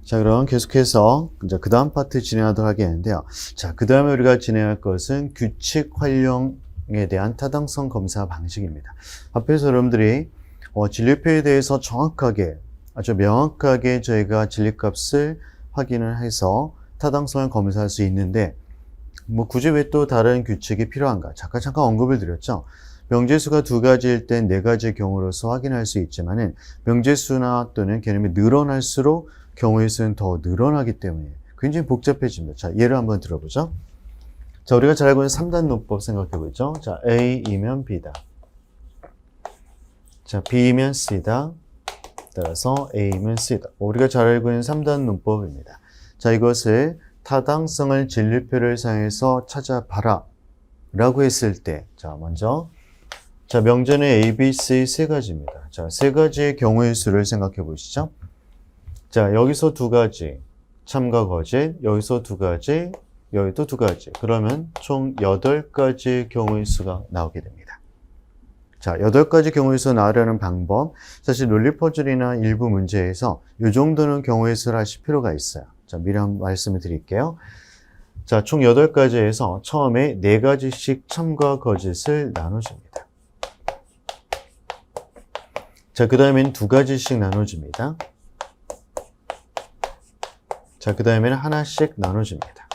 자, 그럼 계속해서 이제 그 다음 파트 진행하도록 하겠는데요. 자, 그 다음에 우리가 진행할 것은 규칙 활용에 대한 타당성 검사 방식입니다. 앞에서 여러분들이 진리표에 대해서 정확하게, 아주 명확하게 저희가 진리값을 확인을 해서 타당성을 검사할 수 있는데, 뭐 굳이 왜 또 다른 규칙이 필요한가? 잠깐 언급을 드렸죠. 명제수가 두 가지일 땐 네 가지의 경우로서 확인할 수 있지만은 명제수나 또는 개념이 늘어날수록 경우의 수는 더 늘어나기 때문에 굉장히 복잡해집니다. 자, 예를 한번 들어보죠. 자, 우리가 잘 알고 있는 3단 논법 생각해보죠. 자, A이면 B다. 자, B이면 C다. 따라서 A이면 C다. 우리가 잘 알고 있는 3단 논법입니다. 자, 이것을 타당성을 진리표를 사용해서 찾아봐라 라고 했을 때, 자, 먼저 자, 명제는 A, B, C 세 가지입니다. 자, 세 가지의 경우의 수를 생각해 보시죠. 자, 여기서 두 가지, 참과 거짓, 여기서 두 가지, 여기도 두 가지. 그러면 총 8가지의 경우의 수가 나오게 됩니다. 자, 8가지 경우의 수 나오려는 방법, 사실 논리 퍼즐이나 일부 문제에서 이 정도는 경우의 수를 하실 필요가 있어요. 자, 미리 한번 말씀을 드릴게요. 자, 총 8가지에서 처음에 4가지씩 참과 거짓을 나눠줍니다. 자, 그 다음에는 2가지씩 나눠줍니다. 자, 그 다음에는 하나씩 나눠줍니다.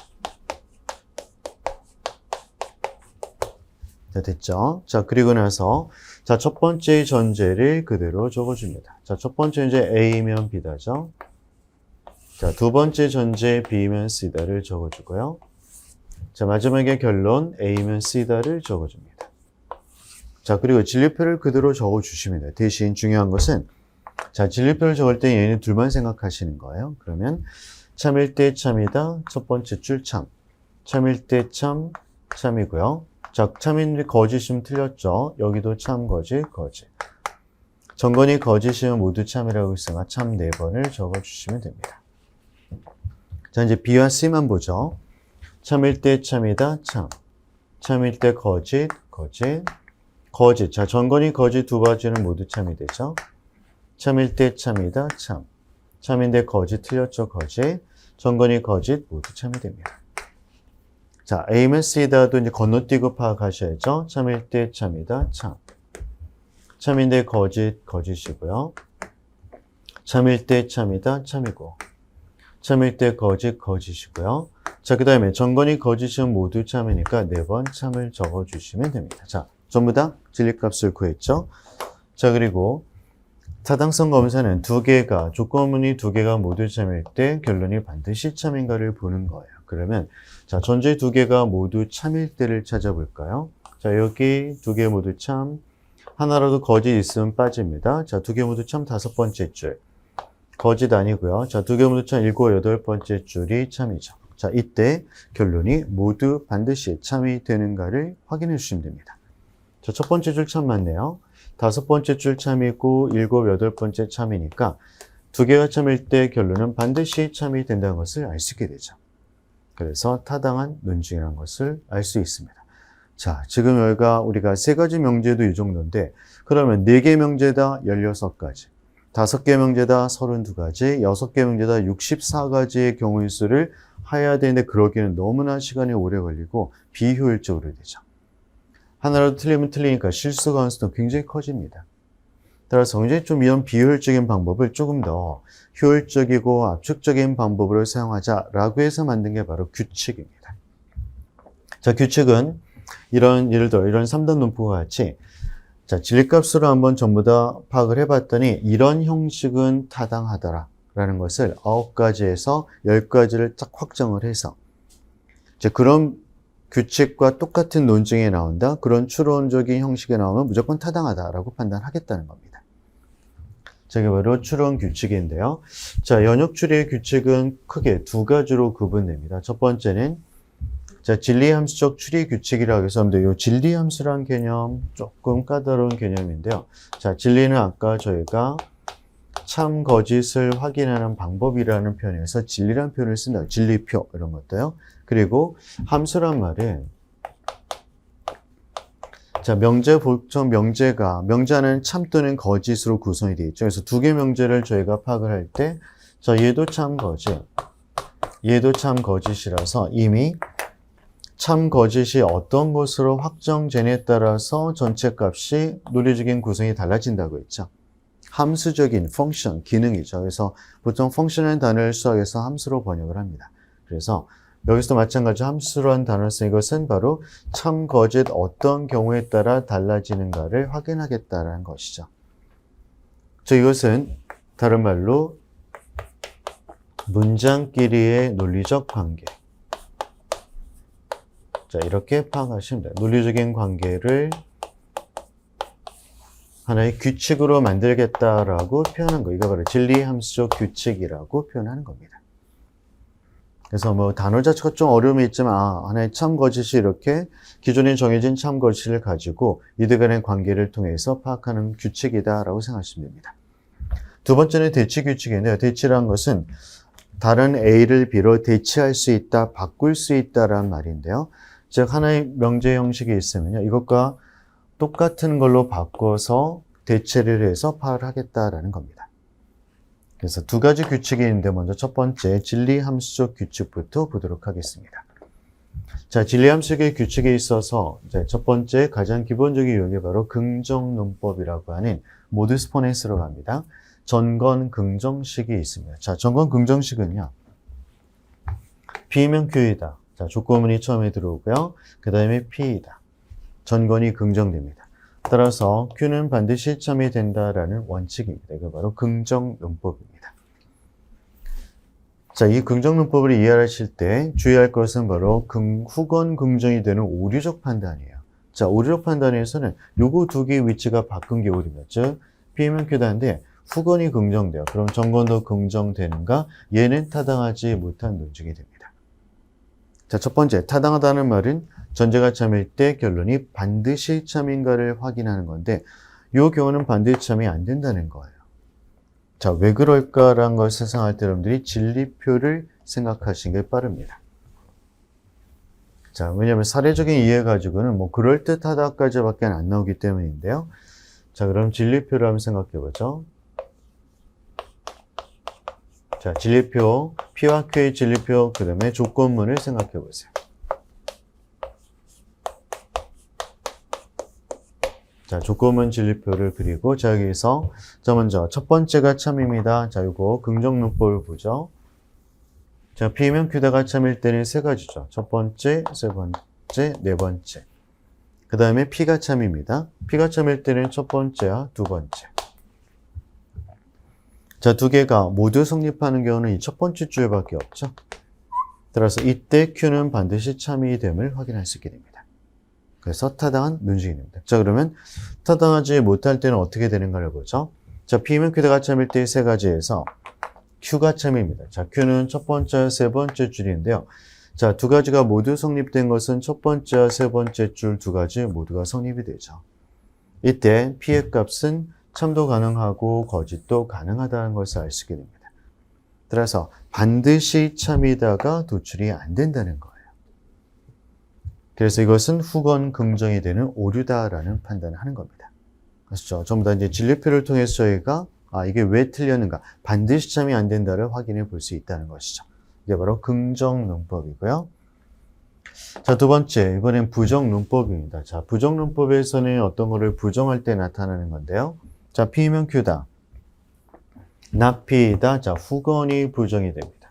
자, 됐죠? 자, 그리고 나서, 자, 첫 번째 전제를 그대로 적어줍니다. 자, 첫 번째 전제 A면 B다죠? 자, 두 번째 전제 B면 C다를 적어주고요. 자, 마지막에 결론 A면 C다를 적어줍니다. 자, 그리고 진리표를 그대로 적어주시면 돼요. 대신 중요한 것은, 자, 진리표를 적을 때 얘는 둘만 생각하시는 거예요. 그러면, 참일 때 참이다. 첫 번째 줄 참. 참일 때 참, 참이고요. 자, 참인데 거짓이면 틀렸죠. 여기도 참, 거짓, 거짓. 정건이 거짓이면 모두 참이라고 했으니까 참 4번을 적어주시면 됩니다. 자, 이제 B와 C만 보죠. 참일 때 참이다. 참. 참일 때 거짓, 거짓. 거짓. 자, 정건이 거짓 두 가지는 모두 참이 되죠. 참일 때 참이다. 참. 참인데 거짓 틀렸죠. 거짓. 정건이 거짓 모두 참이 됩니다. 자, A면 C다도 이제 건너뛰고 파악하셔야죠. 참일 때 참이다. 참. 참인데 거짓, 거짓이고요. 참일 때 참이다. 참이고. 참일 때 거짓, 거짓이고요. 자, 그 다음에 정건이 거짓이면 모두 참이니까 4번 참을 적어주시면 됩니다. 자, 전부 다 진리값을 구했죠. 자, 그리고 타당성 검사는 조건문이 2개가 모두 참일 때 결론이 반드시 참인가를 보는 거예요. 그러면 자, 전제 2개가 모두 참일 때를 찾아볼까요? 자, 여기 2개 모두 참, 하나라도 거짓 있으면 빠집니다. 자, 2개 모두 참 5번째 줄. 거짓 아니고요. 자, 2개 모두 참 7, 8번째 줄이 참이죠. 자, 이때 결론이 모두 반드시 참이 되는가를 확인해 주시면 됩니다. 자, 첫 번째 줄 참 맞네요. 5번째 줄 참이고 7, 8번째 참이니까 2개가 참일 때 결론은 반드시 참이 된다는 것을 알 수 있게 되죠. 그래서 타당한 논증이라는 것을 알 수 있습니다. 자, 지금 여기가 우리가 3가지 명제도 이 정도인데 그러면 4개 명제다 16가지, 5개 명제다 32가지, 6개 명제다 64가지의 경우의 수를 해야 되는데 그러기는 너무나 시간이 오래 걸리고 비효율적으로 되죠. 하나라도 틀리면 틀리니까 실수 가능성도 굉장히 커집니다. 따라서 굉장히 좀 이런 비효율적인 방법을 조금 더 효율적이고 압축적인 방법으로 사용하자라고 해서 만든 게 바로 규칙입니다. 자, 규칙은 예를 들어 이런 3단 논법과 같이 자, 진리값으로 한번 전부 다 파악을 해봤더니 이런 형식은 타당하더라라는 것을 9가지에서 10가지를 딱 확정을 해서 이제 그런 규칙과 똑같은 논증에 나온다. 그런 추론적인 형식에 나오면 무조건 타당하다라고 판단하겠다는 겁니다. 자, 이게 바로 추론 규칙인데요. 자, 연역추리의 규칙은 크게 2가지로 구분됩니다. 첫 번째는 자, 진리함수적 추리 규칙이라고 해서 이 진리함수란 개념 조금 까다로운 개념인데요. 자, 진리는 아까 저희가 참 거짓을 확인하는 방법이라는 표현에서 진리라는 표현을 쓴다. 진리표 이런 것도요. 그리고 함수란 말은 자, 명제는 참 또는 거짓으로 구성이 되어 있죠. 그래서 2개 명제를 저희가 파악을 할 때 자, 얘도 참 거짓. 얘도 참 거짓이라서 이미 참 거짓이 어떤 것으로 확정되냐에 따라서 전체 값이 논리적인 구성이 달라진다고 했죠. 함수적인 펑션, 기능이죠. 그래서 보통 펑션이라는 단어를 수학에서 함수로 번역을 합니다. 그래서 여기서도 마찬가지로 함수라는 단어를 쓴 이것은 바로 참 거짓 어떤 경우에 따라 달라지는가를 확인하겠다는 것이죠. 저 이것은 다른 말로 문장끼리의 논리적 관계. 자, 이렇게 파악하시면 돼요. 논리적인 관계를 하나의 규칙으로 만들겠다라고 표현한 거. 이거 바로 진리함수적 규칙이라고 표현하는 겁니다. 그래서 뭐 단어 자체가 좀 어려움이 있지만 하나의 참 거짓이 이렇게 기존에 정해진 참 거짓을 가지고 이들 간의 관계를 통해서 파악하는 규칙이다라고 생각하시면 됩니다. 두 번째는 대치 규칙인데요. 대치라는 것은 다른 A를 B로 대치할 수 있다, 바꿀 수 있다라는 말인데요. 즉 하나의 명제 형식이 있으면요. 이것과 똑같은 걸로 바꿔서 대체를 해서 파악을 하겠다라는 겁니다. 그래서 두 가지 규칙이 있는데 먼저 첫 번째 진리함수적 규칙부터 보도록 하겠습니다. 자, 진리함수의 규칙에 있어서 이제 첫 번째 가장 기본적인 유형이 바로 긍정론법이라고 하는 모두스 포네스로 갑니다. 전건 긍정식이 있습니다. 자, 전건 긍정식은요. B면 Q이다. 자, 조건문이 처음에 들어오고요. 그 다음에 P이다. 전건이 긍정됩니다. 따라서 Q는 반드시 참이 된다라는 원칙입니다. 이거 바로 긍정론법입니다. 자, 이 긍정론법을 이해하실 때 주의할 것은 바로 후건 긍정이 되는 오류적 판단이에요. 자, 오류적 판단에서는 요거 두 개의 위치가 바꾼 게 오류죠. 즉, P면 Q다인데 후건이 긍정돼요. 그럼 전건도 긍정되는가? 얘는 타당하지 못한 논증이 됩니다. 자, 첫 번째, 타당하다는 말은 전제가 참일 때 결론이 반드시 참인가를 확인하는 건데 이 경우는 반드시 참이 안 된다는 거예요. 자, 왜 그럴까라는 것을 생각할 때 여러분들이 진리표를 생각하시는 게 빠릅니다. 자, 왜냐하면 사례적인 이해 가지고는 뭐 그럴듯하다까지밖에 안 나오기 때문인데요. 자, 그럼 진리표를 한번 생각해 보죠. 자, 진리표, P와 Q의 진리표, 그 다음에 조건문을 생각해 보세요. 자, 조건문 진리표를 그리고, 자, 여기서, 자, 먼저, 첫 번째가 참입니다. 자, 요거, 긍정론법을 보죠. 자, P면 Q다가 참일 때는 세 가지죠. 첫 번째, 세 번째, 네 번째. 그 다음에 P가 참입니다. P가 참일 때는 첫 번째와 두 번째. 자, 두 개가 모두 성립하는 경우는 이 첫 번째 줄밖에 없죠. 따라서 이때 Q는 반드시 참이 됨을 확인할 수 있게 됩니다. 그래서 타당한 논증이 됩니다. 자, 그러면 타당하지 못할 때는 어떻게 되는가를 보죠. 자, P면 Q다가 참일 때 세 가지에서 Q가 참입니다. 자, Q는 첫 번째와 세 번째 줄인데요. 자, 두 가지가 모두 성립된 것은 첫 번째와 세 번째 줄 두 가지 모두가 성립이 되죠. 이때 P의 값은 참도 가능하고 거짓도 가능하다는 것을 알 수 있게 됩니다. 따라서 반드시 참이다가 도출이 안 된다는 거예요. 그래서 이것은 후건 긍정이 되는 오류다라는 판단을 하는 겁니다. 그렇죠? 전부 다 이제 진리표를 통해서 저희가 이게 왜 틀렸는가, 반드시 참이 안 된다를 확인해 볼 수 있다는 것이죠. 이게 바로 긍정론법이고요. 자, 두 번째, 이번엔 부정론법입니다. 자, 부정론법에서는 어떤 거를 부정할 때 나타나는 건데요. 자, P면 Q다. not P이다. 자, 후건이 부정이 됩니다.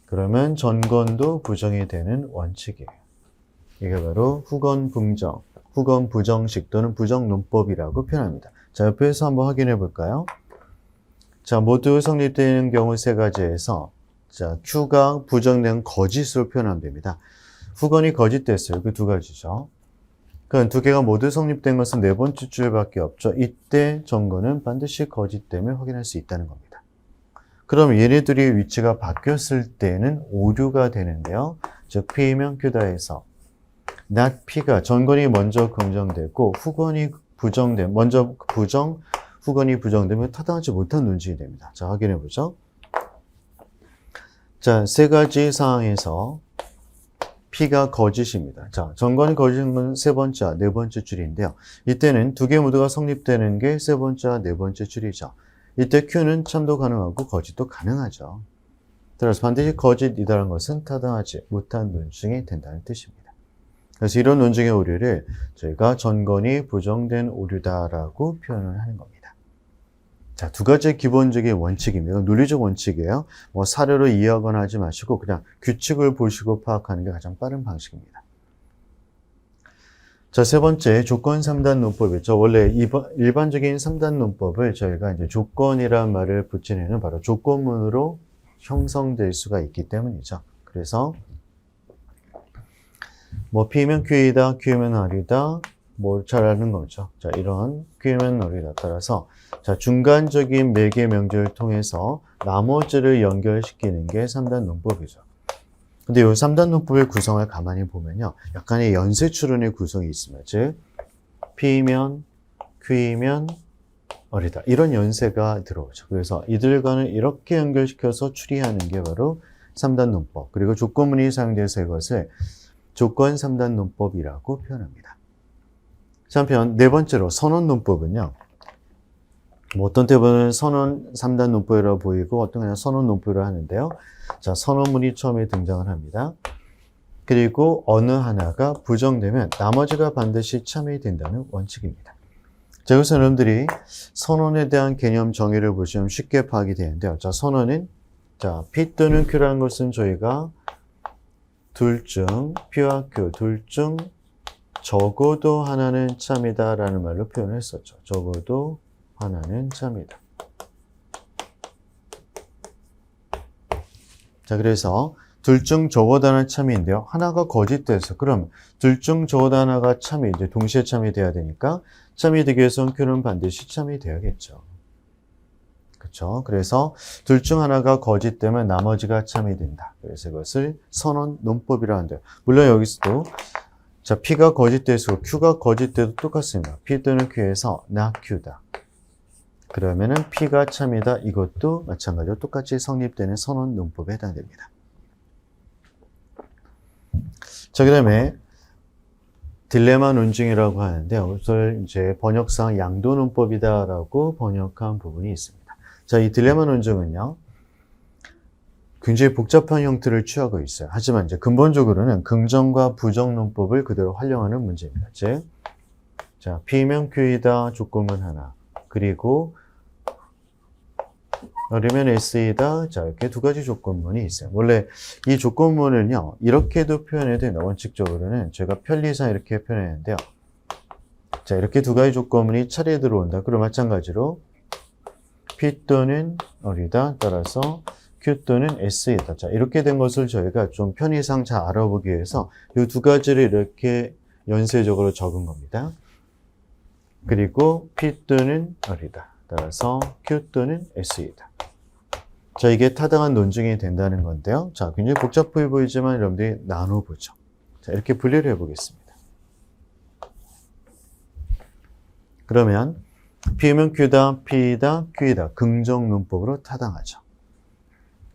그러면 전건도 부정이 되는 원칙이에요. 이게 바로 후건 부정, 후건 부정식 또는 부정론법이라고 표현합니다. 자, 옆에서 한번 확인해 볼까요? 자, 모두 성립되는 경우 세 가지에서 자, Q가 부정된 거짓으로 표현하면 됩니다. 후건이 거짓됐어요. 그 두 가지죠. 그럼 두 개가 모두 성립된 것은 네 번째 줄밖에 없죠. 이때 전건은 반드시 거짓됨을 확인할 수 있다는 겁니다. 그럼 얘네들이 위치가 바뀌었을 때는 오류가 되는데요. 즉 P면 Q다에서 not P가 전건이 먼저 긍정되고 후건이 부정된, 먼저 부정, 후건이 부정되면 타당하지 못한 논증이 됩니다. 자, 확인해 보죠. 자, 세 가지 상황에서 P가 거짓입니다. 자, 전건이 거짓인 건 세 번째와 네 번째 줄인데요. 이때는 두 개 모두가 성립되는 게 세 번째와 네 번째 줄이죠. 이때 Q는 참도 가능하고 거짓도 가능하죠. 따라서 반드시 거짓이다라는 것은 타당하지 못한 논증이 된다는 뜻입니다. 그래서 이런 논증의 오류를 저희가 전건이 부정된 오류다라고 표현을 하는 겁니다. 자, 두 가지 기본적인 원칙입니다. 논리적 원칙이에요. 사료로 이해하거나 하지 마시고 그냥 규칙을 보시고 파악하는 게 가장 빠른 방식입니다. 자, 세 번째, 조건 3단 논법이죠. 원래 일반적인 3단 논법을 저희가 이제 조건이란 말을 붙이는 바로 조건문으로 형성될 수가 있기 때문이죠. 그래서 P면 Q이다, Q면 R이다, 잘 아는 거죠. 자, 이런 Q면 R이다 따라서 자, 중간적인 매개 명제를 통해서 나머지를 연결시키는 게 3단 논법이죠. 근데 이 3단 논법의 구성을 가만히 보면요. 약간의 연쇄 추론의 구성이 있습니다. 즉, P면, Q면, R이다. 이런 연쇄가 들어오죠. 그래서 이들과는 이렇게 연결시켜서 추리하는 게 바로 3단 논법. 그리고 조건문이 사용돼서 이것을 조건 3단 논법이라고 표현합니다. 자, 한편 네 번째로 선언 논법은요. 어떤 때는 선언 3단 논법이라고 보이고 어떤 그냥 선언 논법이라고 하는데요. 자, 선언문이 처음에 등장을 합니다. 그리고 어느 하나가 부정되면 나머지가 반드시 참여이 된다는 원칙입니다. 자, 여기서 여러분들이 선언에 대한 개념 정의를 보시면 쉽게 파악이 되는데요. 자, 선언은 자, P 또는 Q라는 것은 저희가 둘 중 P와 Q 둘 중 적어도 하나는 참이다라는 말로 표현을 했었죠. 적어도 하나는 참이다. 자, 그래서 둘 중 적어도 하나는 참인데요. 하나가 거짓돼서 그럼 둘 중 적어도 하나가 참이 이제 동시에 참이 돼야 되니까 참이 되기 위해서는 Q는 반드시 참이 돼야겠죠. 그렇죠? 그래서 둘 중 하나가 거짓되면 나머지가 참이 된다. 그래서 이것을 선언 논법이라고 하는데요. 물론 여기서도 자, P가 거짓돼서 Q가 거짓돼도 똑같습니다. P 또는 Q에서 not Q다. 그러면은 P가 참이다. 이것도 마찬가지로 똑같이 성립되는 선언 논법에 해당됩니다. 자, 그 다음에 딜레마 논증이라고 하는데요. 이것을 이제 번역상 양도 논법이다라고 번역한 부분이 있습니다. 자, 이 딜레마 논증은요. 굉장히 복잡한 형태를 취하고 있어요. 하지만 이제 근본적으로는 긍정과 부정 논법을 그대로 활용하는 문제입니다. 즉, 자, P면 Q이다 조건문 하나. 그리고 R이면 S이다. 자, 이렇게 두 가지 조건문이 있어요. 원래 이 조건문을요, 이렇게도 표현해도 됩니다. 원칙적으로는 제가 편리상 이렇게 표현했는데요. 자, 이렇게 두 가지 조건문이 차례에 들어온다. 그리고 마찬가지로 P 또는 R이다. 따라서 Q 또는 S이다. 자, 이렇게 된 것을 저희가 좀 편의상 잘 알아보기 위해서 이 두 가지를 이렇게 연쇄적으로 적은 겁니다. 그리고 P 또는 R이다. 따라서 Q 또는 S이다. 자, 이게 타당한 논증이 된다는 건데요. 자, 굉장히 복잡해 보이지만 여러분들이 나눠보죠. 자, 이렇게 분리를 해보겠습니다. 그러면 P면 Q다, P이다, Q이다. 긍정 논법으로 타당하죠.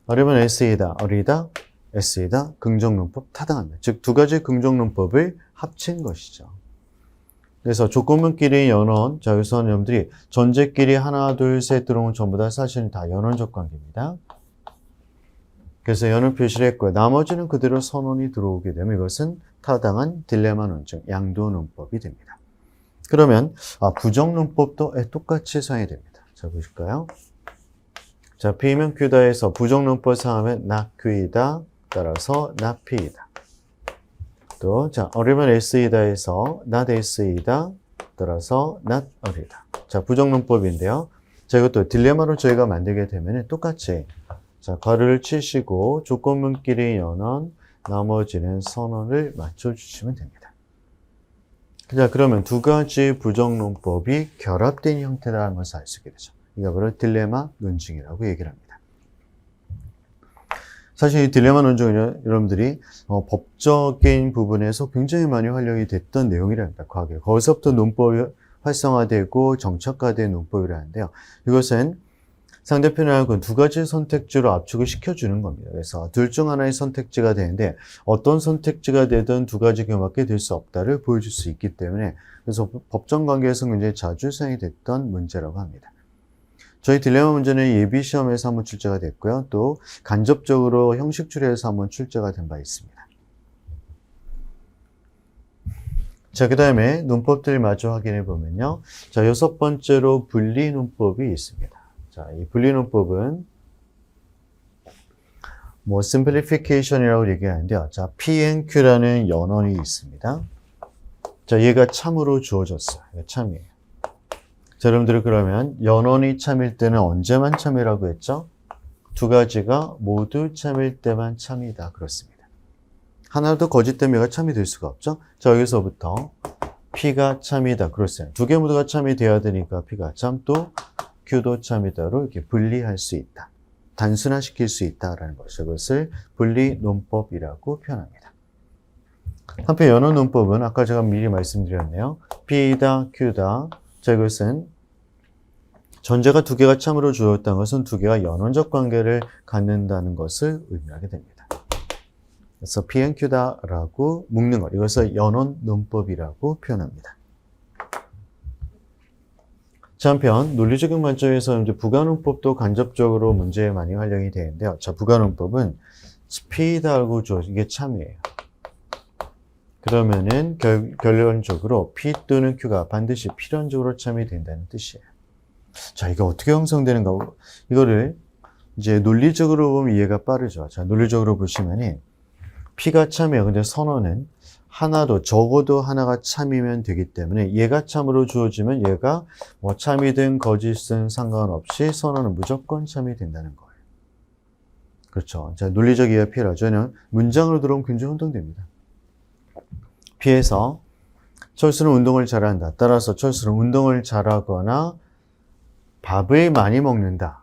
R이면 S이다, R이다, S이다. 긍정 논법 타당합니다. 즉, 두 가지 긍정 논법을 합친 것이죠. 그래서 조건문끼리 연원, 자, 여기서는 여러분들이 전제끼리 하나, 둘, 셋 들어오면 전부 다 사실은 다 연원적 관계입니다. 그래서 연원 표시를 했고요. 나머지는 그대로 선언이 들어오게 되면 이것은 타당한 딜레마 논증, 양도 논법이 됩니다. 그러면 부정 논법도 똑같이 사용이 됩니다. 자, 보실까요? 자, P면 Q다에서 부정 논법 사용하면 not Q이다. 따라서 not P이다. 또, 자, R이면 S이다에서 not S이다. 따라서 not R이다. 자, 부정논법인데요. 자, 이것도 딜레마로 저희가 만들게 되면 똑같이, 자, 괄호를 치시고 조건문끼리 연원, 나머지는 선언을 맞춰주시면 됩니다. 자, 그러면 두 가지 부정논법이 결합된 형태라는 것을 알 수 있게 되죠. 이게 바로 딜레마 논증이라고 얘기를 합니다. 사실 이 딜레마 논증은 여러분들이 법적인 부분에서 굉장히 많이 활용이 됐던 내용이랍니다. 과거에. 거기서부터 논법이 활성화되고 정착화된 논법이라는데요. 이것은 상대편하고 두 가지 선택지로 압축을 시켜주는 겁니다. 그래서 둘 중 하나의 선택지가 되는데 어떤 선택지가 되든 두 가지 경우밖에 될 수 없다를 보여줄 수 있기 때문에 그래서 법정 관계에서 굉장히 자주 사용이 됐던 문제라고 합니다. 저희 딜레마 문제는 예비 시험에서 한번 출제가 됐고요. 또 간접적으로 형식 추리에서 한번 출제가 된 바 있습니다. 자, 그 다음에 문법들 마저 확인해 보면요. 자, 6번째로 분리 문법이 있습니다. 자, 이 분리 문법은 뭐 simplification이라고 얘기하는데요. 자, P&Q라는 연원이 있습니다. 자, 얘가 참으로 주어졌어요. 참이에요. 자, 여러분들 그러면 연원이 참일 때는 언제만 참이라고 했죠? 두 가지가 모두 참일 때만 참이다. 그렇습니다. 하나도 거짓된 B가 참이 될 수가 없죠? 자, 여기서부터 P가 참이다. 그렇습니다. 두 개 모두가 참이 돼야 되니까 P가 참, 또 Q도 참이다로 이렇게 분리할 수 있다. 단순화시킬 수 있다라는 것이죠. 그것을 분리 논법이라고 표현합니다. 한편 연원 논법은 아까 제가 미리 말씀드렸네요. P다, Q다. 자, 이것은 전제가 두 개가 참으로 주어졌다는 것은 두 개가 연원적 관계를 갖는다는 것을 의미하게 됩니다. 그래서 P&Q다라고 묶는 것, 이것을 연원 논법이라고 표현합니다. 자, 한편 논리적인 관점에서 이제 부가논법도 간접적으로 문제에 많이 활용이 되는데요. 자, 부가논법은 P다라고 주어진 이게 참이에요. 그러면은 결론적으로 P 또는 Q가 반드시 필연적으로 참이 된다는 뜻이에요. 자, 이거 어떻게 형성되는가? 이거를 이제 논리적으로 보면 이해가 빠르죠. 자, 논리적으로 보시면은 P가 참이에요. 근데 선언은 하나도, 적어도 하나가 참이면 되기 때문에 얘가 참으로 주어지면 얘가 뭐 참이든 거짓은 상관없이 선언은 무조건 참이 된다는 거예요. 그렇죠. 자, 논리적 이해가 필요하죠. 문장으로 들어오면 굉장히 혼동됩니다. P에서 철수는 운동을 잘한다. 따라서 철수는 운동을 잘하거나 밥을 많이 먹는다.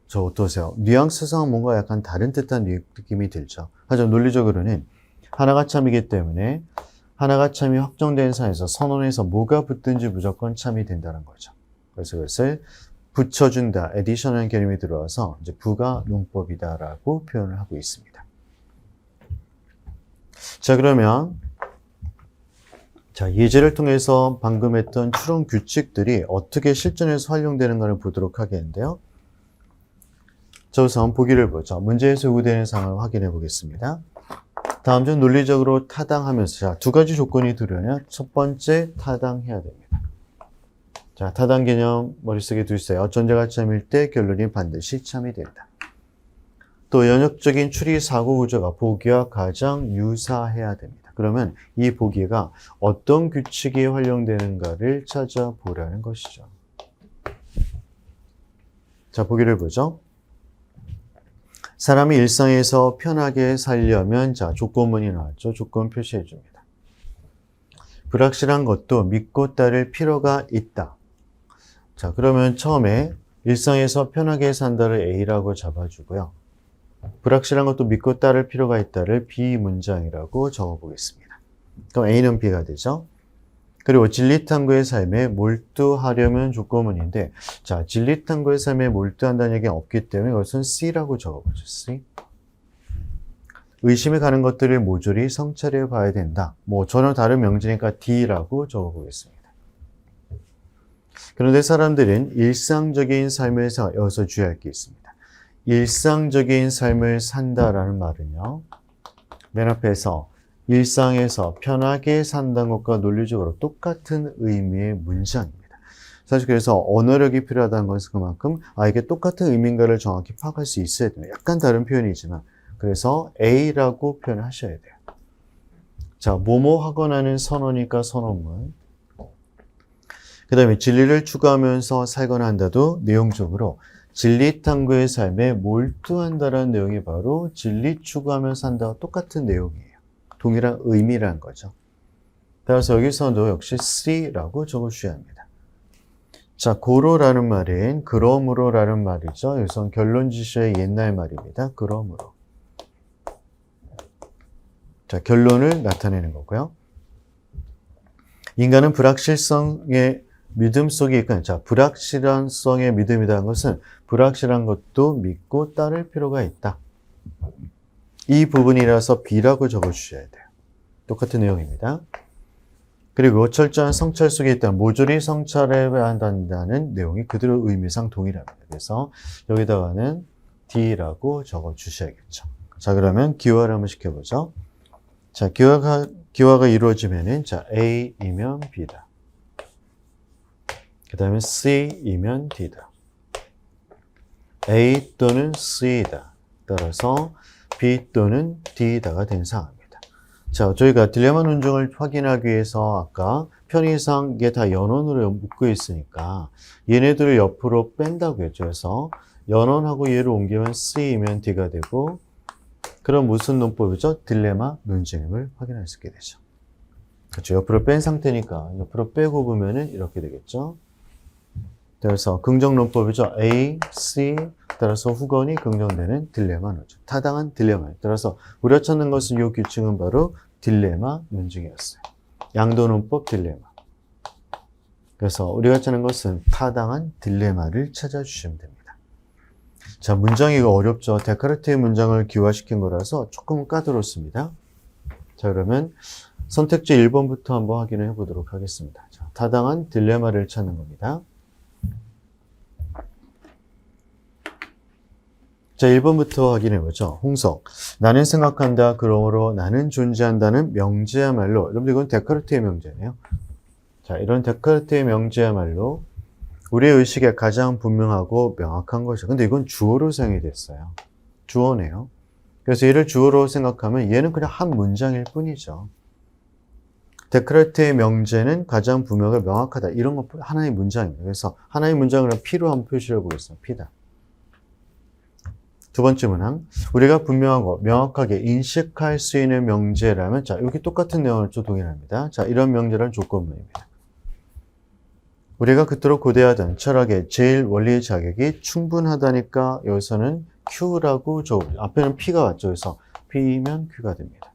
저 어떠세요? 뉘앙스상 뭔가 약간 다른 듯한 느낌이 들죠. 하지만 논리적으로는 하나가 참이기 때문에 하나가 참이 확정된 사에서 선언에서 뭐가 붙든지 무조건 참이 된다는 거죠. 그래서 그것을 붙여준다, addition이라는 개념이 들어와서 이제 부가 논법이다라고 표현을 하고 있습니다. 자, 그러면 자, 예제를 통해서 방금 했던 추론 규칙들이 어떻게 실전에서 활용되는가를 보도록 하겠는데요. 자, 우선 보기를 보죠. 문제에서 요구되는 사항을 확인해 보겠습니다. 다음 중 논리적으로 타당하면서, 자, 두 가지 조건이 들어오면 첫 번째 타당해야 됩니다. 자, 타당 개념 머릿속에 두세요. 전제가 참일 때 결론이 반드시 참이 된다. 또 연역적인 추리 사고 구조가 보기와 가장 유사해야 됩니다. 그러면 이 보기가 어떤 규칙이 활용되는가를 찾아보라는 것이죠. 자, 보기를 보죠. 사람이 일상에서 편하게 살려면, 자, 조건문이 나왔죠. 조건 표시해 줍니다. 불확실한 것도 믿고 따를 필요가 있다. 자, 그러면 처음에 일상에서 편하게 산다를 A라고 잡아주고요. 불확실한 것도 믿고 따를 필요가 있다를 B 문장이라고 적어보겠습니다. 그럼 A는 B가 되죠. 그리고 진리탐구의 삶에 몰두하려면 조건문인데, 자, 진리탐구의 삶에 몰두한다는 얘기는 없기 때문에 이것은 C라고 적어보죠. C. 의심이 가는 것들을 모조리 성찰해 봐야 된다. 뭐 전혀 다른 명제니까 D라고 적어보겠습니다. 그런데 사람들은 일상적인 삶에서 여기서 주의할 게 있습니다. 일상적인 삶을 산다라는 말은요, 맨 앞에서 일상에서 편하게 산다는 것과 논리적으로 똑같은 의미의 문장입니다. 사실 그래서 언어력이 필요하다는 것은 그만큼 이게 똑같은 의미인가를 정확히 파악할 수 있어야 됩니다. 약간 다른 표현이지만, 그래서 A라고 표현하셔야 돼요. 자, 뭐뭐 하거나는 선어니까 선언문. 그 다음에 진리를 추구하면서 살거나 한다도 내용적으로 진리탐구의 삶에 몰두한다라는 내용이 바로 진리 추구하면서 산다와 똑같은 내용이에요. 동일한 의미라는 거죠. 따라서 여기서도 역시 C라고 적어주셔야 합니다. 자, 고로라는 말은 그러므로라는 말이죠. 여기서 결론지시의 옛날 말입니다. 그러므로. 자, 결론을 나타내는 거고요. 인간은 불확실성의 믿음 속에 있거나, 자, 불확실한 성의 믿음이라는 것은 불확실한 것도 믿고 따를 필요가 있다. 이 부분이라서 B라고 적어주셔야 돼요. 똑같은 내용입니다. 그리고 철저한 성찰 속에 있다면 모조리 성찰해야 한다는 내용이 그대로 의미상 동일합니다. 그래서 여기다가는 D라고 적어 주셔야겠죠. 자, 그러면 기화를 한번 시켜보죠. 자, 기화가 이루어지면은, 자, A이면 B다. 그 다음에 C이면 D다. A 또는 C다. 따라서 B 또는 D다가 된 상황입니다. 자, 저희가 딜레마 논증을 확인하기 위해서 아까 편의상 이게 다 연원으로 묶여 있으니까 얘네들을 옆으로 뺀다고 했죠. 그래서 연원하고 얘를 옮기면 C이면 D가 되고, 그럼 무슨 논법이죠? 딜레마 논증임을 확인할 수 있게 되죠. 그렇죠. 옆으로 뺀 상태니까 옆으로 빼고 보면은 이렇게 되겠죠. 그래서 긍정 논법이죠. A, C, 따라서 후건이 긍정되는 딜레마 논증. 타당한 딜레마. 따라서 우리가 찾는 것은 이 규칙은 바로 딜레마 논증이었어요. 양도 논법 딜레마. 그래서 우리가 찾는 것은 타당한 딜레마를 찾아주시면 됩니다. 자, 문장이 이거 어렵죠. 데카르트의 문장을 기화시킨 거라서 조금 까다롭습니다. 자, 그러면 선택지 1번부터 한번 확인을 해보도록 하겠습니다. 자, 타당한 딜레마를 찾는 겁니다. 자, 1번부터 확인해보죠. 홍석. 나는 생각한다. 그러므로 나는 존재한다는 명제야말로. 여러분들 이건 데카르트의 명제네요. 자, 이런 데카르트의 명제야말로 우리의 의식에 가장 분명하고 명확한 것이죠. 근데 이건 주어로 사용이 됐어요. 주어네요. 그래서 얘를 주어로 생각하면 얘는 그냥 한 문장일 뿐이죠. 데카르트의 명제는 가장 분명하고 명확하다. 이런 것 하나의 문장입니다. 그래서 하나의 문장을 P로 한번 표시를 해보겠습니다. P다. 두 번째 문항. 우리가 분명하고 명확하게 인식할 수 있는 명제라면, 자, 여기 똑같은 내용을 좀 동일합니다. 자, 이런 명제란 조건문입니다. 우리가 그토록 고대하던 철학의 제일 원리의 자격이 충분하다니까 여기서는 Q라고 앞에는 P가 왔죠. 그래서 P면 Q가 됩니다.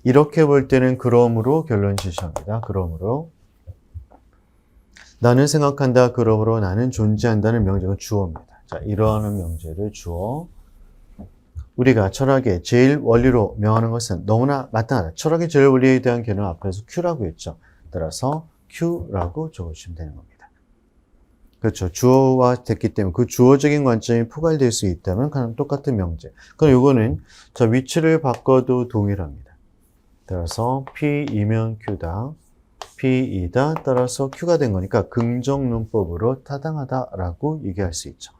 이렇게 볼 때는 그러므로 결론 지시합니다. 그러므로 나는 생각한다. 그러므로 나는 존재한다는 명제가 주어입니다. 자, 이러한 명제를 주어. 우리가 철학의 제일 원리로 명하는 것은 너무나 마땅하다. 철학의 제일 원리에 대한 개념 앞에서 Q라고 했죠. 따라서 Q라고 적어주시면 되는 겁니다. 그렇죠. 주어화 됐기 때문에 그 주어적인 관점이 포괄될 수 있다면 그냥 똑같은 명제. 그럼 이거는 자, 위치를 바꿔도 동일합니다. 따라서 P이면 Q다. P이다. 따라서 Q가 된 거니까 긍정 논법으로 타당하다라고 얘기할 수 있죠.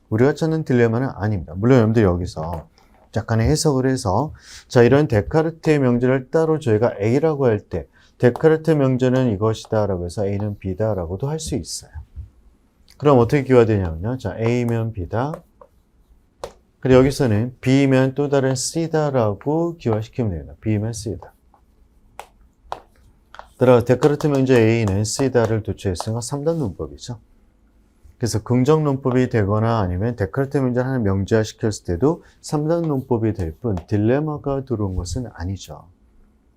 우리가 찾는 딜레마는 아닙니다. 물론 여러분들 여기서 약간의 해석을 해서, 자, 이런 데카르트의 명제를 따로 저희가 A라고 할 때 데카르트 명제는 이것이다 라고 해서 A는 B다 라고도 할 수 있어요. 그럼 어떻게 기화되냐면요. 자, A면 B다. 그리고 여기서는 B면 또 다른 C다 라고 기화시키면 됩니다. B면 C다. 따라 데카르트 명제 A는 C다를 도출했으니까 3단 논법이죠. 그래서 긍정 논법이 되거나 아니면 데카르트 문제를 하나 명제화 시켰을 때도 3단 논법이 될 뿐 딜레마가 들어온 것은 아니죠.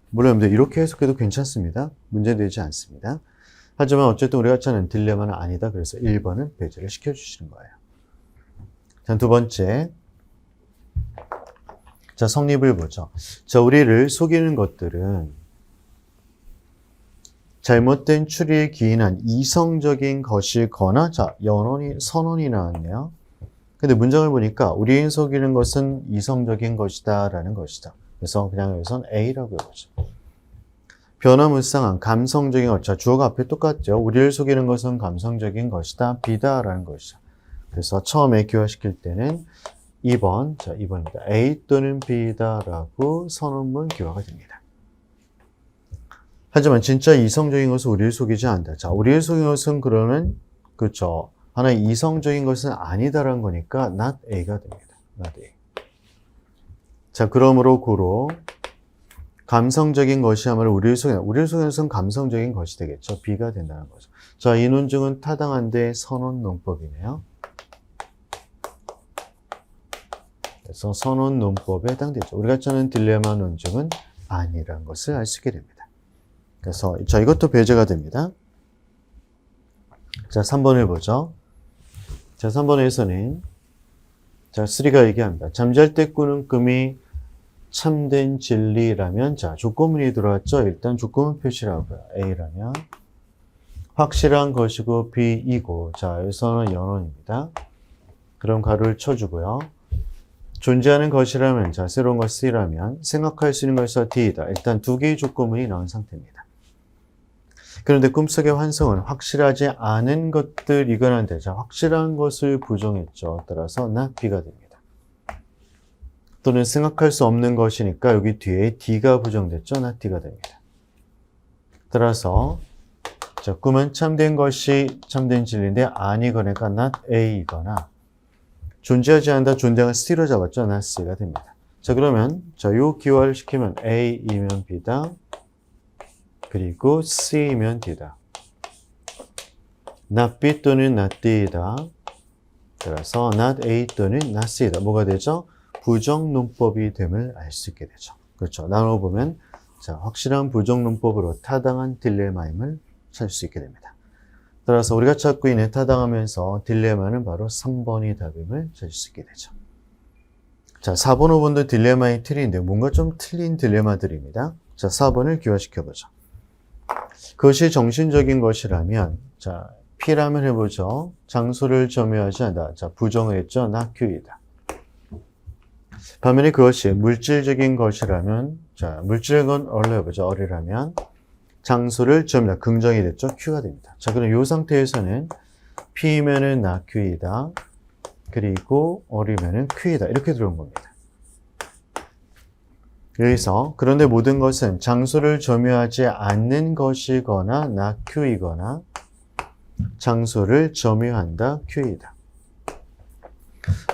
물론 여러분들 이렇게 해석해도 괜찮습니다. 문제되지 않습니다. 하지만 어쨌든 우리가 찾는 딜레마는 아니다. 그래서 1번은 배제를 시켜주시는 거예요. 자, 두 번째. 자, 성립을 보죠. 자, 우리를 속이는 것들은 잘못된 추리에 기인한 이성적인 것이거나, 자, 선언이 나왔네요. 근데 문장을 보니까 우리인 속이는 것은 이성적인 것이다 라는 것이다. 그래서 그냥 여기선 A라고 해보죠. 변화무쌍한 감성적인 것. 자, 주어가 앞에 똑같죠. 우리를 속이는 것은 감성적인 것이다. B다 라는 것이죠. 그래서 처음에 기화시킬 때는 2번, 자, 2번입니다. A 또는 B다 라고 선언문 기화가 됩니다. 하지만 진짜 이성적인 것은 우리를 속이지 않는다. 자, 우리를 속이는 것은 그러면, 그렇죠. 하나의 이성적인 것은 아니다라는 거니까 not A가 됩니다. not A. 자, 그러므로 고로 감성적인 것이야말로 우리를 속이는 것은 감성적인 것이 되겠죠. B가 된다는 거죠. 자, 이 논증은 타당한데 선언 논법이네요. 그래서 선언 논법에 해당되죠. 우리가 찾는 딜레마 논증은 아니라는 것을 알 수 있게 됩니다. 그래서 자, 이것도 배제가 됩니다. 자, 3번을 보죠. 자, 3번에서는 자, 3가 얘기합니다. 잠잘 때 꾸는 꿈이 참된 진리라면, 자, 조건문이 들어왔죠? 일단 조건문 표시를 하고요. A라면 확실한 것이고 B이고, 자, 여기서는 연원입니다. 그럼 가로를 쳐주고요. 존재하는 것이라면, 자, 새로운 것 C라면 생각할 수 있는 것이 D이다. 일단 두 개의 조건문이 나온 상태입니다. 그런데 꿈속의 환성은 확실하지 않은 것들이거나인데, 자, 확실한 것을 부정했죠. 따라서 not B가 됩니다. 또는 생각할 수 없는 것이니까 여기 뒤에 D가 부정됐죠. not D가 됩니다. 따라서 자, 꿈은 참된 것이 참된 진리인데 아니거나가 not A이거나 존재하지 않다 존재가 C로 잡았죠. not C가 됩니다. 자, 그러면 자, 요 기화를 시키면 A이면 B다. 그리고 C이면 D다. not B 또는 not D이다. 따라서 not A 또는 not C이다. 뭐가 되죠? 부정론법이 됨을 알 수 있게 되죠. 그렇죠. 나눠보면 자, 확실한 부정론법으로 타당한 딜레마임을 찾을 수 있게 됩니다. 따라서 우리가 찾고 있는 타당하면서 딜레마는 바로 3번이 답임을 찾을 수 있게 되죠. 자, 4번, 5번도 딜레마의 틀인데 뭔가 좀 틀린 딜레마들입니다. 자, 4번을 기화시켜보죠. 그것이 정신적인 것이라면, 자, P라면 해보죠. 장소를 점유하지 않는다. 자, 부정을 했죠. not Q이다. 반면에 그것이 물질적인 것이라면, 자, 물질적인 건 어리로 해보죠. 어리라면, 장소를 점유한다. 긍정이 됐죠. Q가 됩니다. 자, 그럼 이 상태에서는 P면은 not Q이다. 그리고 어리면은 Q이다. 이렇게 들어온 겁니다. 여기서 그런데 모든 것은 장소를 점유하지 않는 것이거나 not Q이거나 장소를 점유한다 Q이다.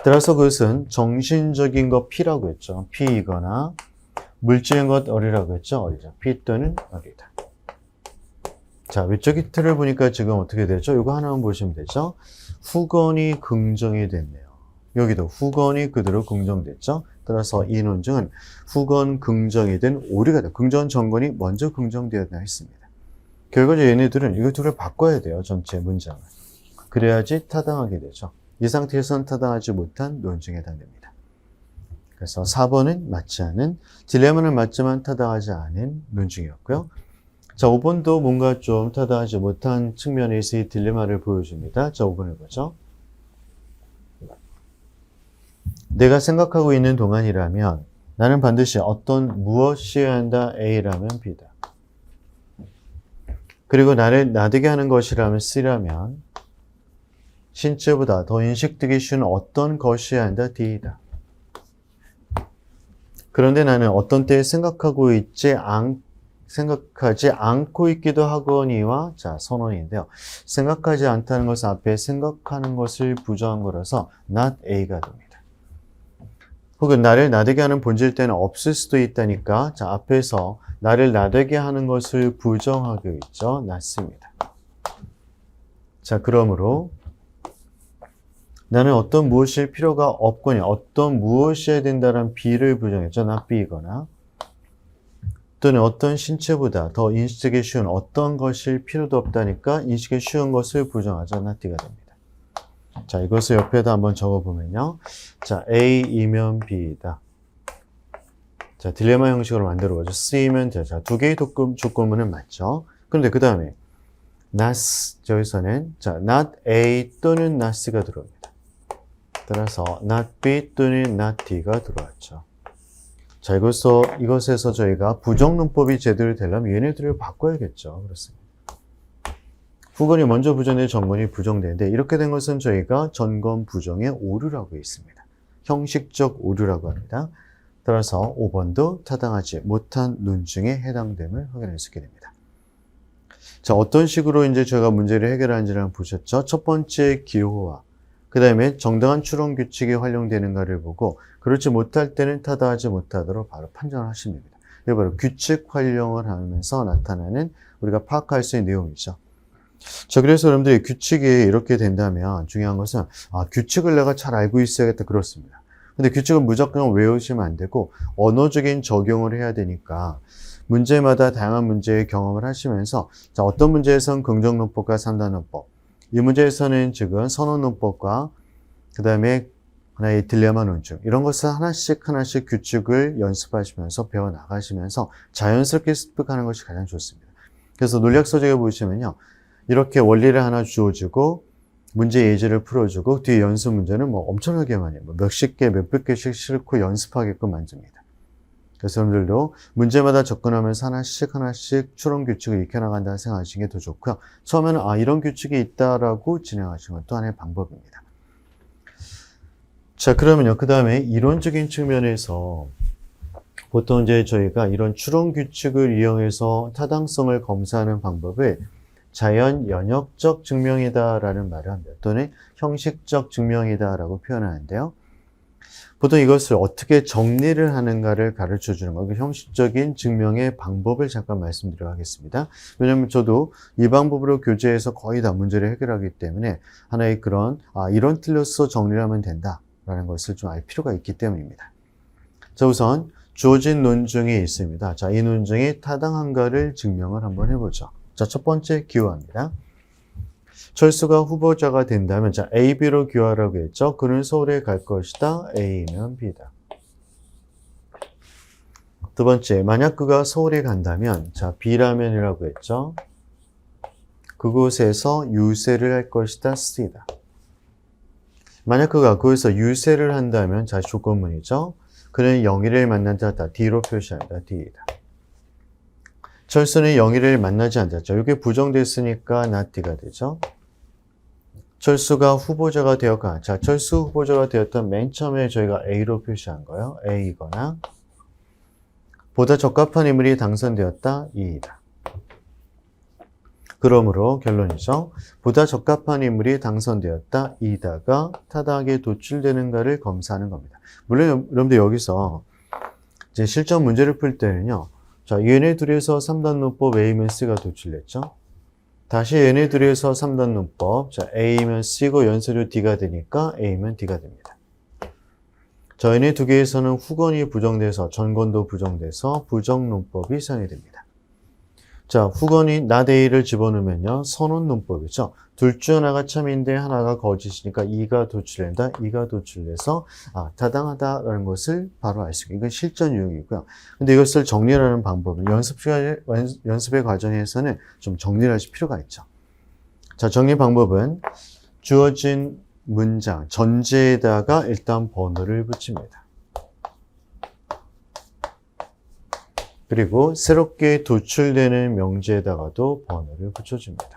따라서 그것은 정신적인 것 P라고 했죠. P이거나 물질인 것 어리라고 했죠. 어리죠. P 또는 어리다. 자, 위쪽 틀을 보니까 지금 어떻게 되죠? 이거 하나만 보시면 되죠. 후건이 긍정이 됐네요. 여기도 후건이 그대로 긍정됐죠. 따라서 이 논증은 후건 긍정이 된 오류가 돼. 긍정 정건이 먼저 긍정되었나 했습니다. 결과적으로 얘네들은 이거 둘을 바꿔야 돼요. 전체 문장을. 그래야지 타당하게 되죠. 이 상태에서는 타당하지 못한 논증에 해당됩니다. 그래서 4번은 맞지 않은, 딜레마는 맞지만 타당하지 않은 논증이었고요. 자, 5번도 뭔가 좀 타당하지 못한 측면에서 이 딜레마를 보여줍니다. 자, 5번을 보죠. 내가 생각하고 있는 동안이라면 나는 반드시 어떤 무엇이어야 한다. A라면 B다. 그리고 나를 나대게 하는 것이라면 C라면 신체보다 더 인식되기 쉬운 어떤 것이어야 한다. D이다. 그런데 나는 어떤 때에 생각하지 않고 있기도 하거니와, 자, 선언인데요. 생각하지 않다는 것은 앞에 생각하는 것을 부정한 거라서 not A가 됩니다. 혹은 나를 나대게 하는 본질 때는 없을 수도 있다니까, 자, 앞에서 나를 나대게 하는 것을 부정하고 있죠. not,습니다. 자, 그러므로 나는 어떤 무엇일 필요가 없거니 어떤 무엇이어야 된다는 B를 부정했죠. not B이거나 또는 어떤 신체보다 더 인식하기 쉬운 어떤 것일 필요도 없다니까 인식하기 쉬운 것을 부정하죠. not D가 됩니다. 자, 이것을 옆에다 한번 적어보면요. 자, A이면 B이다. 자, 딜레마 형식으로 만들어보죠. C이면 D. 자, 두 개의 조건문은 맞죠. 그런데 그 다음에 not, 저기서는 자, not A 또는 not C가 들어옵니다. 따라서 not B 또는 not D가 들어왔죠. 자, 이것에서 저희가 부정론법이 제대로 되려면 얘네들을 바꿔야겠죠. 그렇습니다. 후건이 먼저 부정돼 전건이 부정되는데 이렇게 된 것은 저희가 전건 부정의 오류라고 있습니다. 형식적 오류라고 합니다. 따라서 5번도 타당하지 못한 논증에 해당됨을 확인할 수 있게 됩니다. 자, 어떤 식으로 이제 저희가 문제를 해결하는지를 보셨죠? 첫 번째 기호와 그 다음에 정당한 추론 규칙이 활용되는가를 보고 그렇지 못할 때는 타당하지 못하도록 바로 판단을 하시면 됩니다. 이게 바로 규칙 활용을 하면서 나타나는 우리가 파악할 수 있는 내용이죠. 자, 그래서 여러분들이 규칙이 이렇게 된다면 중요한 것은 규칙을 내가 잘 알고 있어야겠다 그렇습니다. 근데 규칙을 무조건 외우시면 안 되고 언어적인 적용을 해야 되니까 문제마다 다양한 문제의 경험을 하시면서 자, 어떤 문제에서는 긍정론법과 산단론법 이 문제에서는 지금 선언론법과 그 다음에 하나의 딜레마 논증 이런 것을 하나씩 하나씩 규칙을 연습하시면서 배워나가시면서 자연스럽게 습득하는 것이 가장 좋습니다. 그래서 논리학 서적에 보시면요. 이렇게 원리를 하나 주어주고 문제 예제를 풀어주고 뒤에 연습 문제는 뭐 엄청나게 많이 몇십 개, 몇백 개씩 싣고 연습하게끔 만듭니다. 그래서 여러분들도 문제마다 접근하면서 하나씩 하나씩 추론 규칙을 익혀나간다 생각하시는 게 더 좋고요. 처음에는 이런 규칙이 있다라고 진행하시는 것도 하나의 방법입니다. 자, 그러면요. 그 다음에 이론적인 측면에서 보통 이제 저희가 이런 추론 규칙을 이용해서 타당성을 검사하는 방법을 자연 연역적 증명이다라는 말을 합니다. 또는 형식적 증명이다라고 표현하는데요. 보통 이것을 어떻게 정리를 하는가를 가르쳐 주는 거, 그 형식적인 증명의 방법을 잠깐 말씀드려 하겠습니다. 왜냐하면 저도 이 방법으로 교재에서 거의 다 문제를 해결하기 때문에 하나의 그런 이런 틀로서 정리를 하면 된다라는 것을 좀 알 필요가 있기 때문입니다. 자, 우선 주어진 논증이 있습니다. 자, 이 논증이 타당한가를 증명을 한번 해보죠. 자, 첫 번째 기호합니다. 철수가 후보자가 된다면, 자, A, B로 기호하라고 했죠. 그는 서울에 갈 것이다. A면 B다. 두 번째, 만약 그가 서울에 간다면, 자, B라면이라고 했죠. 그곳에서 유세를 할 것이다. C다. 만약 그가 그곳에서 유세를 한다면, 자, 조건문이죠. 그는 영희를 만난다. D로 표시합니다. D이다. 철수는 영희를 만나지 않았죠. 이게 부정됐으니까 not D가 되죠. 철수가 후보자가 되었거나, 자, 철수 후보자가 되었던 맨 처음에 저희가 A로 표시한 거예요. A이거나, 보다 적합한 인물이 당선되었다. E이다. 그러므로 결론이죠. 보다 적합한 인물이 당선되었다. E다가 타당하게 도출되는가를 검사하는 겁니다. 물론 여러분들 여기서 이제 실전 문제를 풀 때는요. 자, 얘네 둘에서 3단 논법 A면 C가 도출됐죠. 다시 얘네 둘에서 3단 논법, 자, A면 C고 연소료 D가 되니까 A면 D가 됩니다. 자, 얘네 두 개에서는 후건이 부정돼서 전건도 부정돼서 부정 논법이 사용이 됩니다. 자, 후건이 not A를 집어넣으면요. 선언 논법이죠. 둘 중 하나가 참인데 하나가 거짓이니까 2가 도출된다. 2가 도출돼서 타당하다라는 것을 바로 알 수 있고 이건 실전 유형이고요. 근데 이것을 정리하는 방법은 연습의 과정에서는 좀 정리를 하실 필요가 있죠. 자, 정리 방법은 주어진 문장 전제에다가 일단 번호를 붙입니다. 그리고 새롭게 도출되는 명제에다가도 번호를 붙여줍니다.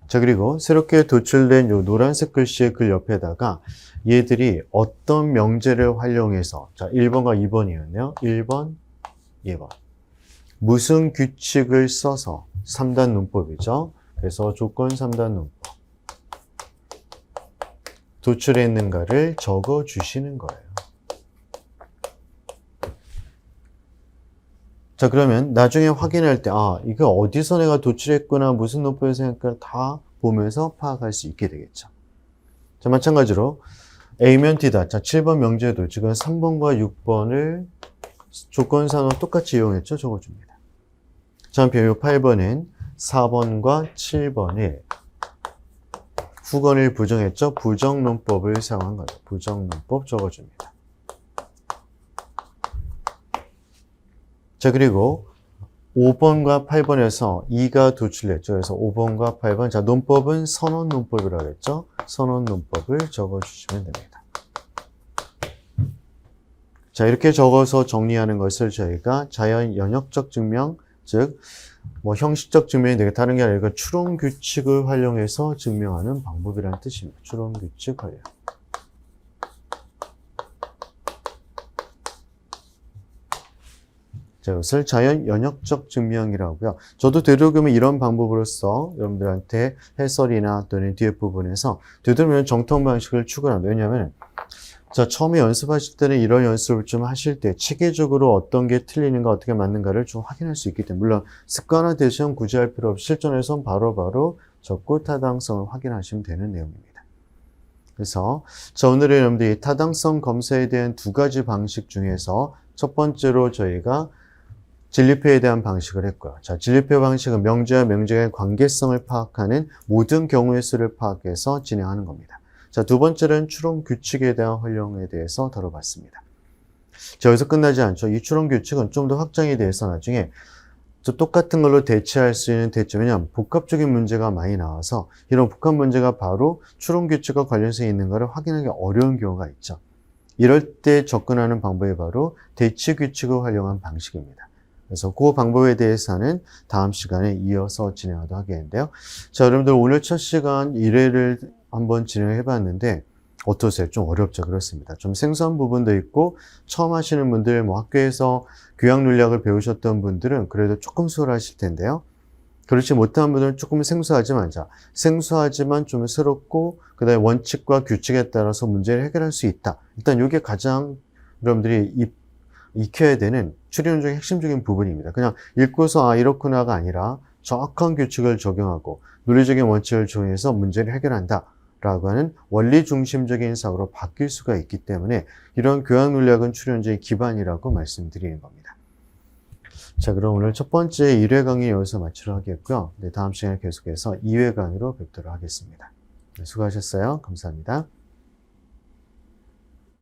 자, 그리고 새롭게 도출된 요 노란색 글씨의 글 옆에다가 얘들이 어떤 명제를 활용해서, 자, 1번과 2번이었네요. 1번, 2번. 무슨 규칙을 써서 3단 논법이죠. 그래서 조건 3단 논법. 도출했는가를 적어 주시는 거예요. 자, 그러면 나중에 확인할 때, 이거 어디서 내가 도출했구나, 무슨 논법에서 했구나 다 보면서 파악할 수 있게 되겠죠. 자, 마찬가지로 A면 D다. 자, 7번 명제도 지금 3번과 6번을 조건상으로 똑같이 이용했죠. 적어줍니다. 자, 한편 이 8번은 4번과 7번을 후건을 부정했죠. 부정논법을 사용한 거죠. 부정논법 적어줍니다. 자, 그리고 5번과 8번에서 2가 도출됐죠. 그래서 5번과 8번. 자, 논법은 선언 논법이라고 했죠. 선언 논법을 적어주시면 됩니다. 자, 이렇게 적어서 정리하는 것을 저희가 자연 연역적 증명, 즉, 형식적 증명이 되게 다른 게 아니라 추론 규칙을 활용해서 증명하는 방법이라는 뜻입니다. 추론 규칙 활용. 자, 이것을 자연 연역적 증명이라고요. 저도 되도록이면 이런 방법으로서 여러분들한테 해설이나 또는 뒤에 부분에서 되도록이면 정통 방식을 추구합니다. 왜냐하면 자, 처음에 연습하실 때는 이런 연습을 좀 하실 때 체계적으로 어떤 게 틀리는가 어떻게 맞는가를 좀 확인할 수 있기 때문에 물론 습관화 대시험 굳이 할 필요 없이 실전에서 바로바로 적고 타당성을 확인하시면 되는 내용입니다. 그래서 자, 오늘은 여러분들이 타당성 검사에 대한 두 가지 방식 중에서 첫 번째로 저희가 진리표에 대한 방식을 했고요. 자, 진리표 방식은 명제와 명제의 관계성을 파악하는 모든 경우의 수를 파악해서 진행하는 겁니다. 자, 두 번째는 추론 규칙에 대한 활용에 대해서 다뤄봤습니다. 자, 여기서 끝나지 않죠. 이 추론 규칙은 좀 더 확장이 돼서 나중에 또 똑같은 걸로 대체할 수 있는 대점이냐 복합적인 문제가 많이 나와서 이런 복합 문제가 바로 추론 규칙과 관련성이 있는가를 확인하기 어려운 경우가 있죠. 이럴 때 접근하는 방법이 바로 대치 규칙을 활용한 방식입니다. 그래서 그 방법에 대해서는 다음 시간에 이어서 진행하도록 하겠는데요. 자, 여러분들 오늘 첫 시간 1회를 한번 진행해 봤는데 어떠세요? 좀 어렵죠? 그렇습니다. 좀 생소한 부분도 있고 처음 하시는 분들, 뭐 학교에서 교양 논리학을 배우셨던 분들은 그래도 조금 수월하실 텐데요. 그렇지 못한 분들은 조금 생소하지만, 생소하지만 좀 새롭고 그다음에 원칙과 규칙에 따라서 문제를 해결할 수 있다. 일단 이게 가장 여러분들이 익혀야 되는 추리론 중에 핵심적인 부분입니다. 그냥 읽고서 아 이렇구나가 아니라 정확한 규칙을 적용하고 논리적인 원칙을 적용해서 문제를 해결한다. 라고 하는 원리 중심적인 사고로 바뀔 수가 있기 때문에 이런 교양 논리학은 추리론자의 기반이라고 말씀드리는 겁니다. 자, 그럼 오늘 첫 번째 1회 강의 여기서 마치도록 하겠고요. 네, 다음 시간에 계속해서 2회 강의로 뵙도록 하겠습니다. 네, 수고하셨어요. 감사합니다.